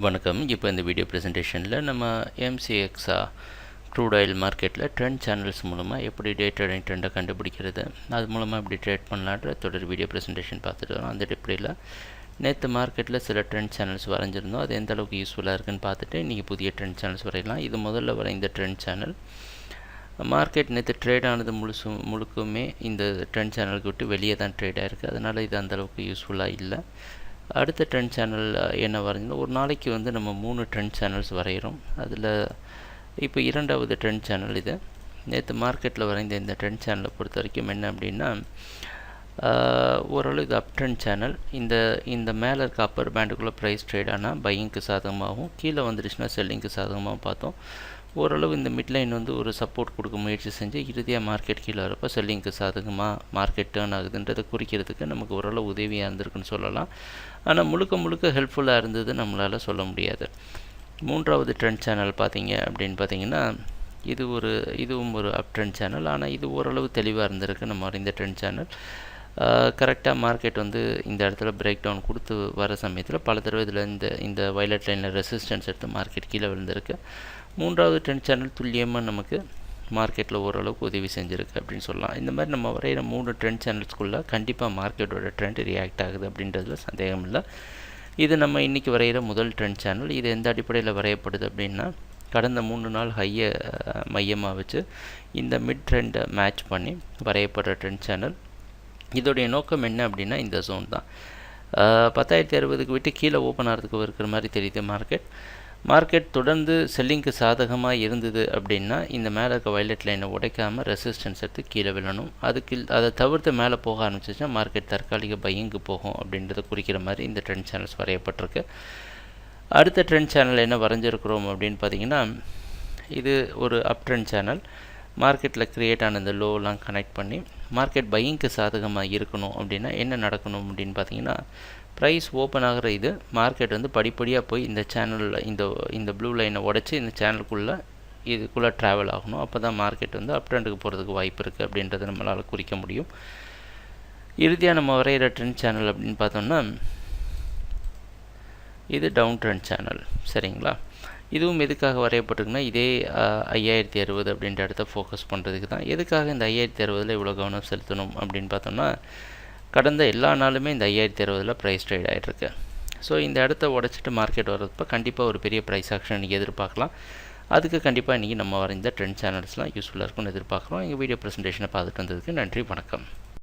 வணக்கம். இப்போ இந்த வீடியோ ப்ரெசன்டேஷனில் நம்ம எம்சிஎக்ஸா க்ரூட் ஆயில் மார்க்கெட்டில் ட்ரெண்ட் சேனல்ஸ் மூலமாக எப்படி டே ட்ரேடிங் ட்ரெண்டை கண்டுபிடிக்கிறது, அது மூலமாக எப்படி ட்ரேட் பண்ணலான்ற தொடர் வீடியோ ப்ரெசன்டேஷன் பார்த்துட்டு வரோம். அந்த டிப்ரியில் நேற்று மார்க்கெட்டில் சில ட்ரெண்ட் சேனல்ஸ் வரைஞ்சிருந்தோம். அது எந்த அளவுக்கு யூஸ்ஃபுல்லாக இருக்குன்னு பார்த்துட்டு நீங்கள் புதிய ட்ரெண்ட் சேனல்ஸ் வரையலாம். இது முதல்ல வர இந்த ட்ரெண்ட் சேனல் மார்க்கெட் நேற்று ட்ரேட் ஆனது முழுக்குமே இந்த ட்ரெண்ட் சேனலுக்கு விட்டு வெளியே தான் ட்ரேட் ஆகிருக்கு. அதனால் இது அந்தளவுக்கு யூஸ்ஃபுல்லாக இல்லை. அடுத்த ட்ரெண்ட் சேனல் என்ன வரைஞ்சோம், ஒரு நாளைக்கு நம்ம 3 ட்ரெண்ட் சேனல்ஸ் வரைகிறோம். அதில் இப்போ இரண்டாவது ட்ரெண்ட் சேனல் இது. நேற்று மார்க்கெட்டில் வரைந்த இந்த ட்ரெண்ட் சேனலை பொறுத்த வரைக்கும் என்ன அப்படின்னா, ஓரளவு இது அப் ட்ரெண்ட் சேனல். இந்த மேலே இருக்க அப்பர் பேண்டுக்குள்ளே ப்ரைஸ் ட்ரேட் ஆனால் பையிங்க்கு சாதகமாகவும், கீழே வந்துடுச்சுன்னா செல்லிங்க்கு சாதகமாகவும் பார்த்தோம். ஓரளவு இந்த மிட்லைன் ஒரு சப்போர்ட் கொடுக்க முயற்சி செஞ்சு இறுதியாக மார்க்கெட் கீழே வரப்போ செல்லிங்க்கு சாதகமாக மார்க்கெட் டேர்ன் ஆகுதுன்றதை குறிக்கிறதுக்கு நமக்கு ஓரளவு உதவியாக இருந்திருக்குன்னு சொல்லலாம். ஆனால் முழுக்க ஹெல்ப்ஃபுல்லாக இருந்தது நம்மளால் சொல்ல முடியாது. மூன்றாவது ட்ரெண்ட் சேனல் பார்த்தீங்கன்னா இதுவும் ஒரு அப் ட்ரெண்ட் சேனல். ஆனால் இது ஓரளவு தெளிவாக இருந்திருக்கு. நம்ம இந்த ட்ரெண்ட் சேனல் கரெக்டாக மார்க்கெட் இந்த இடத்துல பிரேக் டவுன் கொடுத்து வர சமயத்தில் பல தடவை இதில் இந்த வயலட் லைனில் ரெசிஸ்டன்ஸ் எடுத்து மார்க்கெட் கீழே விழுந்திருக்கு. மூன்றாவது ட்ரெண்ட் சேனல் துல்லியமாக நமக்கு மார்க்கெட்டில் ஓரளவுக்கு உதவி செஞ்சுருக்கு அப்படின்னு சொல்லலாம். இந்த மாதிரி நம்ம வரைகிற 3 ட்ரெண்ட் சேனல்ஸ்குள்ளே கண்டிப்பாக மார்க்கெட்டோட ட்ரெண்ட் ரியாக்ட் ஆகுது அப்படின்றதுல சந்தேகம் இல்லை. இது நம்ம இன்றைக்கி வரைகிற முதல் ட்ரெண்ட் சேனல். இது எந்த அடிப்படையில் வரையப்படுது அப்படின்னா, கடந்த 3 நாள் ஹையை மையமாக வச்சு இந்த மிட் ட்ரெண்டை மேட்ச் பண்ணி வரையப்படுற ட்ரெண்ட் சேனல். இதோடைய நோக்கம் என்ன அப்படின்னா, இந்த ஜோன் தான் 10,060க்கு விட்டு கீழே ஓப்பன் ஆகிறதுக்கு இருக்கிற மாதிரி தெரியுது. மார்க்கெட் தொடர்ந்து செல்லிங்க்கு சாதகமாக இருந்தது அப்படின்னா இந்த மேலே இருக்க வயலட் லைனை உடைக்காமல் ரெசிஸ்டன்ஸ் எடுத்து கீழே விழணும். அதை தவிர்த்து மேலே போக ஆரம்பிச்சிச்சுன்னா மார்க்கெட் தற்காலிக பையிங்கு போகும் அப்படின்றத குறிக்கிற மாதிரி இந்த ட்ரெண்ட் சேனல்ஸ் வரையப்பட்டிருக்கு. அடுத்த ட்ரெண்ட் சேனல் என்ன வரைஞ்சிருக்கிறோம் அப்படின்னு பார்த்தீங்கன்னா, இது ஒரு அப் ட்ரெண்ட் சேனல். மார்க்கெட்டில் க்ரியேட் ஆன இந்த லோலாம் கனெக்ட் பண்ணி மார்க்கெட் பையிங்க்கு சாதகமாக இருக்கணும் அப்படின்னா என்ன நடக்கணும் அப்படின்னு பார்த்தீங்கன்னா, ப்ரைஸ் ஓப்பன் ஆகிற இது மார்க்கெட் படிப்படியாக போய் இந்த சேனலில் இந்த ப்ளூ லைனை உடச்சி இந்த இதுக்குள்ளே ட்ராவல் ஆகணும். அப்போ தான் மார்க்கெட் அப் ட்ரெண்டுக்கு போகிறதுக்கு வாய்ப்பு இருக்குது அப்படின்றத நம்மளால் குறிக்க முடியும். இறுதியாக நம்ம வரைகிற ட்ரெண்ட் சேனல் அப்படின்னு பார்த்தோம்னா, இது டவுன் ட்ரெண்ட் சேனல். சரிங்களா? இதுவும் எதுக்காக வரையப்பட்டிருக்குன்னா, இதே 5060 அப்படின்ற இடத்த ஃபோக்கஸ் பண்ணுறதுக்கு தான். எதுக்காக இந்த 5060 இவ்வளோ கவனம் செலுத்தணும் அப்படின்னு பார்த்தோம்னா, கடந்த எல்லா நாளுமே இந்த 5060 ப்ரைஸ் ட்ரேட் ஆகிட்டுருக்கு. ஸோ இந்த இடத்த உடச்சிட்டு மார்க்கெட் வர்றப்போ கண்டிப்பாக ஒரு பெரிய ப்ரைஸ் ஆக்ஷன் இன்றைக்கி எதிர்பார்க்கலாம். அதுக்கு கண்டிப்பாக இன்றைக்கி நம்ம வரைந்த ட்ரெண்ட் சேனல்ஸ்லாம் யூஸ்ஃபுல்லாக இருக்கும்னு எதிர்பார்க்குறோம். எங்கள் வீடியோ ப்ரெசன்டேஷனை பார்த்துட்டு வந்ததுக்கு நன்றி, வணக்கம்.